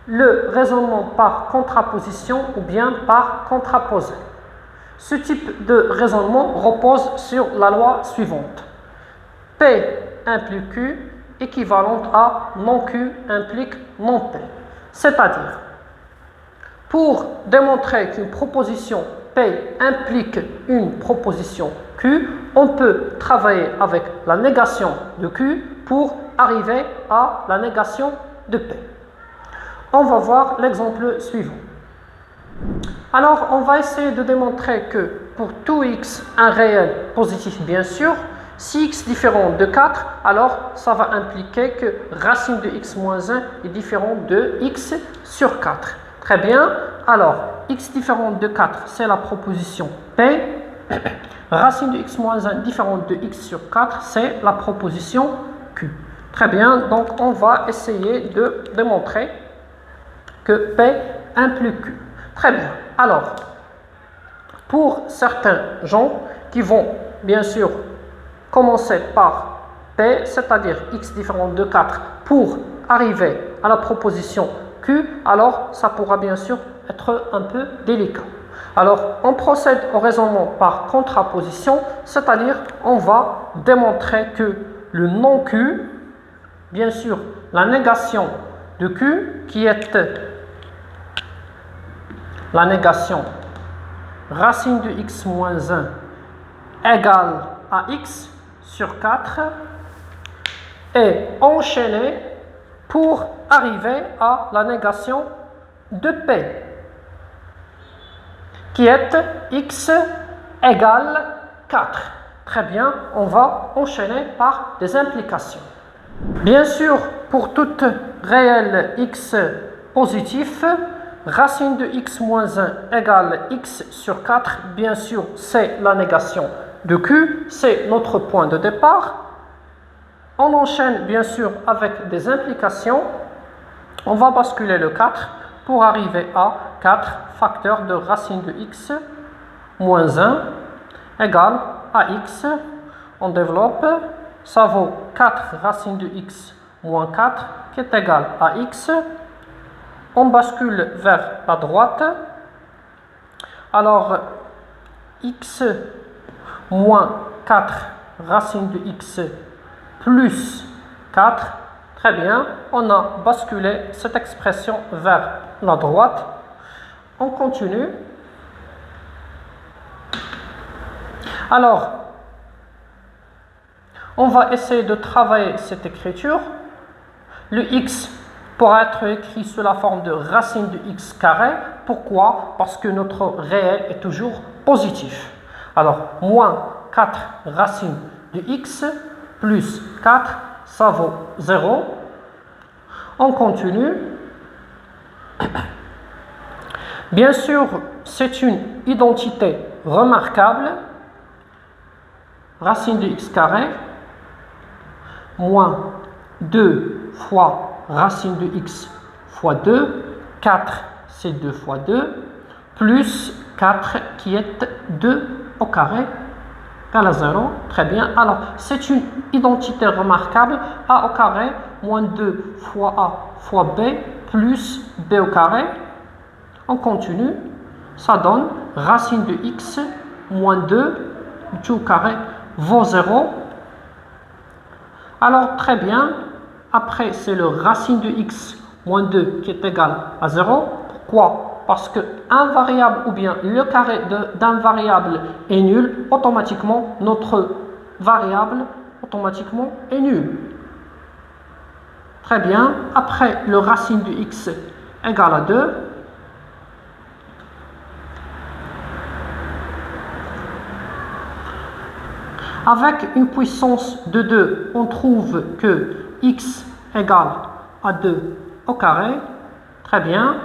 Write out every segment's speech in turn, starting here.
le raisonnement par contraposition ou bien par contraposé. Ce type de raisonnement repose sur la loi suivante. P implique Q équivalente à non Q implique non P. C'est-à-dire, pour démontrer qu'une proposition P implique une proposition Q, on peut travailler avec la négation de Q pour arriver à la négation de P. On va voir l'exemple suivant. Alors, on va essayer de démontrer que pour tout x, un réel positif bien sûr, si x différent de 4, alors ça va impliquer que racine de x moins 1 est différent de x sur 4. Très bien. Alors, x différent de 4, c'est la proposition P. Racine de x moins 1 différente de x sur 4, c'est la proposition Q. Très bien. Donc, on va essayer de démontrer que P implique Q. Très bien. Alors, pour certains gens qui vont bien sûr commencer par P, c'est-à-dire x différent de 4, pour arriver à la proposition Q, alors ça pourra bien sûr être un peu délicat. Alors, on procède au raisonnement par contraposition, c'est-à-dire on va démontrer que le non Q, bien sûr, la négation de Q, qui est la négation racine de x moins 1 égale à x sur 4 est enchaînée pour arriver à la négation de P, qui est x égale 4. Très bien, on va enchaîner par des implications. Bien sûr, pour toute réelle x positif, racine de x moins 1 égale x sur 4, bien sûr, c'est la négation de Q, c'est notre point de départ. On enchaîne bien sûr avec des implications. On va basculer le 4 pour arriver à 4 facteurs de racine de x moins 1 égale à x. On développe, ça vaut 4 racine de x moins 4 qui est égal à x. On bascule vers la droite. Alors, x moins 4 racine de x plus 4. Très bien, on a basculé cette expression vers la droite. On continue. Alors, on va essayer de travailler cette écriture. Le x pourra être écrit sous la forme de racine de x carré. Pourquoi? Parce que notre réel est toujours positif. Alors, moins 4 racine de x plus 4, ça vaut 0. On continue. Bien sûr, c'est une identité remarquable. Racine de x carré moins 2 fois racine de x fois 2, 4 c'est 2 fois 2, plus 4 qui est 2 au carré, égale à 0. Très bien, alors c'est une identité remarquable, a au carré moins 2 fois a fois b plus b au carré. On continue, ça donne racine de x moins 2 tout au carré vaut 0. Alors très bien, après c'est le racine de x moins 2 qui est égal à 0. Pourquoi? Parce que un variable ou bien le carré d'un variable est nul, automatiquement notre variable automatiquement est nulle. Très bien, après le racine de x égale à 2. Avec une puissance de 2, on trouve que x égale à 2 au carré. Très bien.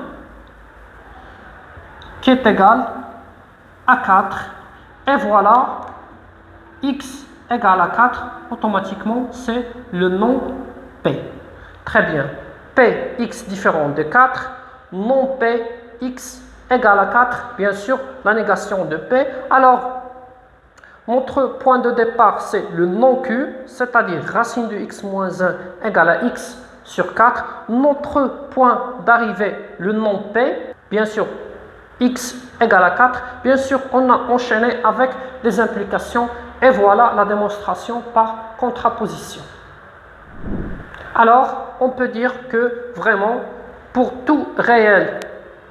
Qui est égal à 4. Et voilà, x égale à 4, automatiquement, c'est le non P. Très bien. P, x différent de 4, non P, x égale à 4, bien sûr, la négation de P. Alors, notre point de départ, c'est le non Q, c'est-à-dire racine de x moins 1 égale à x sur 4. Notre point d'arrivée, le nom P, bien sûr, x égale à 4. Bien sûr, on a enchaîné avec des implications et voilà la démonstration par contraposition. Alors, on peut dire que vraiment, pour tout réel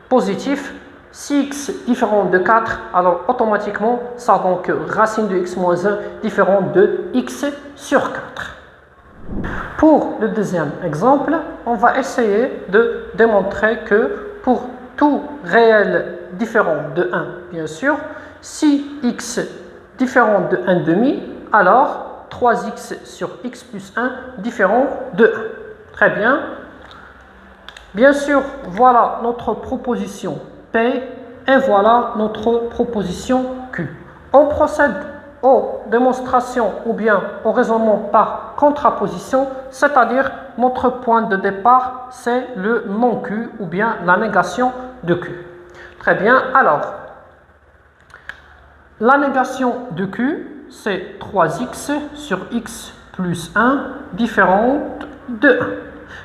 positif, si x différent de 4, alors automatiquement, ça rend que racine de x moins 1 différent de x sur 4. Pour le deuxième exemple, on va essayer de démontrer que pour tout réel différent de 1, bien sûr, si x différent de 1 demi, alors 3x sur x plus 1 différent de 1. Très bien. Bien sûr, voilà notre proposition P et voilà notre proposition Q. On procède aux démonstrations ou bien au raisonnement par contraposition, c'est-à-dire notre point de départ, c'est le non Q ou bien la négation de Q. Très bien, alors, la négation de Q, c'est 3x sur x plus 1 différente de 1.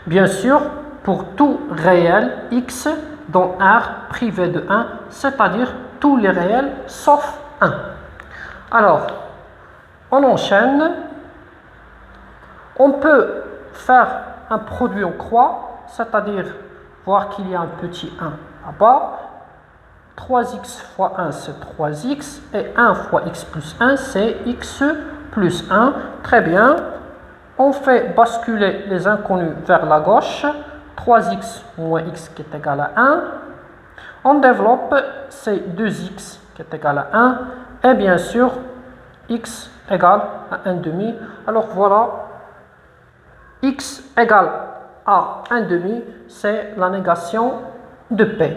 Bien sûr, pour tout réel x dans R privé de 1, c'est-à-dire tous les réels sauf 1. Alors, on enchaîne. On peut faire un produit en croix, c'est-à-dire voir qu'il y a un petit 1 là-bas. 3x fois 1, c'est 3x, et 1 fois x plus 1, c'est x plus 1. Très bien. On fait basculer les inconnus vers la gauche. 3x moins x qui est égal à 1. On développe, c'est 2x qui est égal à 1. Et bien sûr, x égale à 1 demi. Alors voilà, x égale à 1 demi, c'est la négation de P.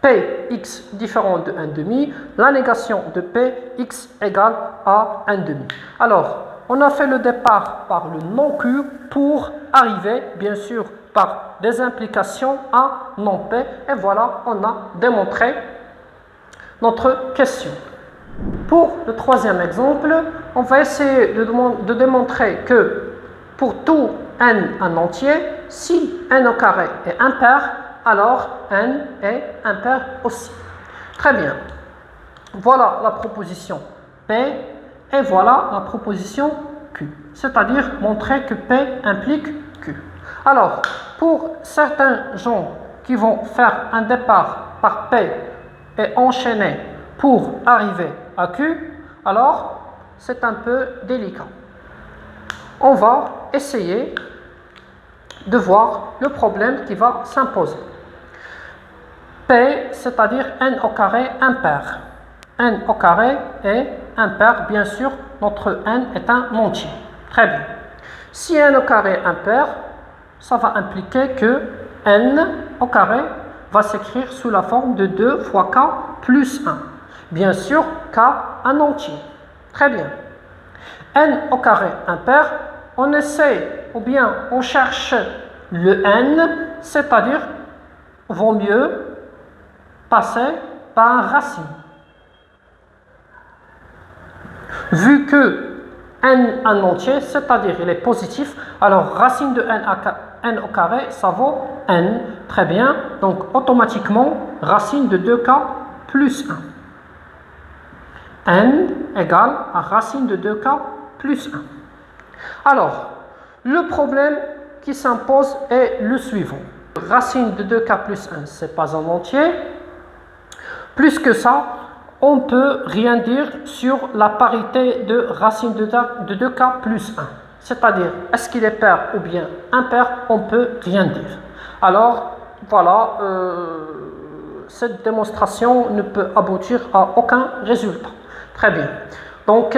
P, x différent de 1 demi, la négation de P, x égale à 1 demi. Alors, on a fait le départ par le non-Q pour arriver, bien sûr, par des implications à non-P. Et voilà, on a démontré notre question. Pour le troisième exemple, on va essayer de démontrer que pour tout n en entier, si n au carré est impair, alors n est impair aussi. Très bien. Voilà la proposition P et voilà la proposition Q. C'est-à-dire montrer que P implique Q. Alors, pour certains gens qui vont faire un départ par P et enchaîner pour arriver à Q, alors c'est un peu délicat. On va essayer de voir le problème qui va s'imposer. P, c'est-à-dire n au carré impair. N au carré est impair, bien sûr, notre n est un entier. Très bien. Si n au carré est impair, ça va impliquer que n au carré va s'écrire sous la forme de 2 fois k plus 1. Bien sûr, k un entier. Très bien. N au carré impair, on essaie ou bien on cherche le n, c'est-à-dire vaut mieux passer par une racine. Vu que n un entier, c'est-à-dire il est positif, alors racine de n au carré, ça vaut n. Très bien, donc automatiquement, racine de 2k plus 1. n égale à racine de 2k plus 1. Alors, le problème qui s'impose est le suivant. Racine de 2k plus 1, ce n'est pas un entier. Plus que ça, on ne peut rien dire sur la parité de racine de 2k plus 1. C'est-à-dire, est-ce qu'il est pair ou bien impair, on ne peut rien dire. Alors, voilà, cette démonstration ne peut aboutir à aucun résultat. Très bien. Donc,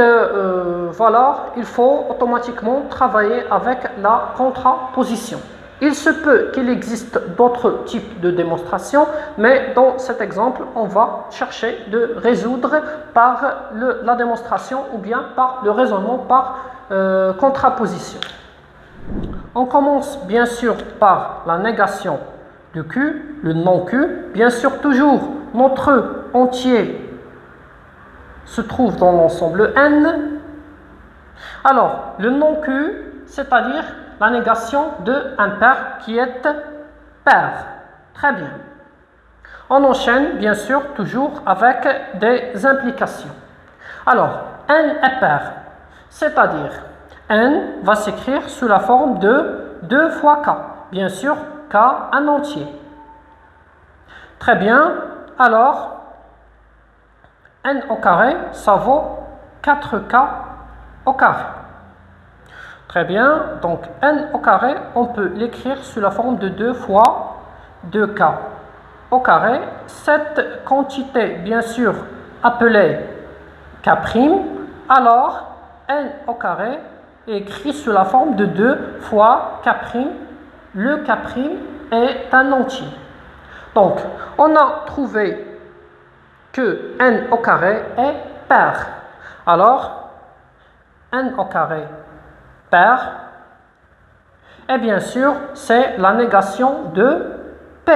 voilà, il faut automatiquement travailler avec la contraposition. Il se peut qu'il existe d'autres types de démonstrations, mais dans cet exemple, on va chercher de résoudre par la démonstration ou bien par le raisonnement par contraposition. On commence bien sûr par la négation de Q, le non-Q. Bien sûr, toujours, notre entier se trouve dans l'ensemble N. Alors, le non-Q, c'est-à-dire la négation de impair qui est pair. Très bien. On enchaîne bien sûr toujours avec des implications. Alors, n est pair, c'est-à-dire n va s'écrire sous la forme de 2 fois k. Bien sûr, k un entier. Très bien. Alors, n au carré, ça vaut 4k au carré. Très bien. Donc, n au carré, on peut l'écrire sous la forme de 2 fois 2k au carré. Cette quantité, bien sûr, appelée k', alors n au carré est écrit sous la forme de 2 fois k'. Le k' est un entier. Donc, on a trouvé que n au carré est pair. Alors, n au carré pair, et bien sûr, c'est la négation de P.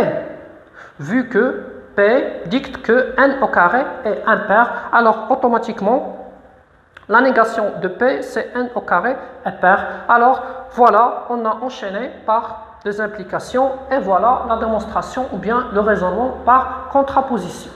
Vu que P dicte que n au carré est impair, alors automatiquement, la négation de P, c'est n au carré est pair. Alors, voilà, on a enchaîné par des implications et voilà la démonstration ou bien le raisonnement par contraposition.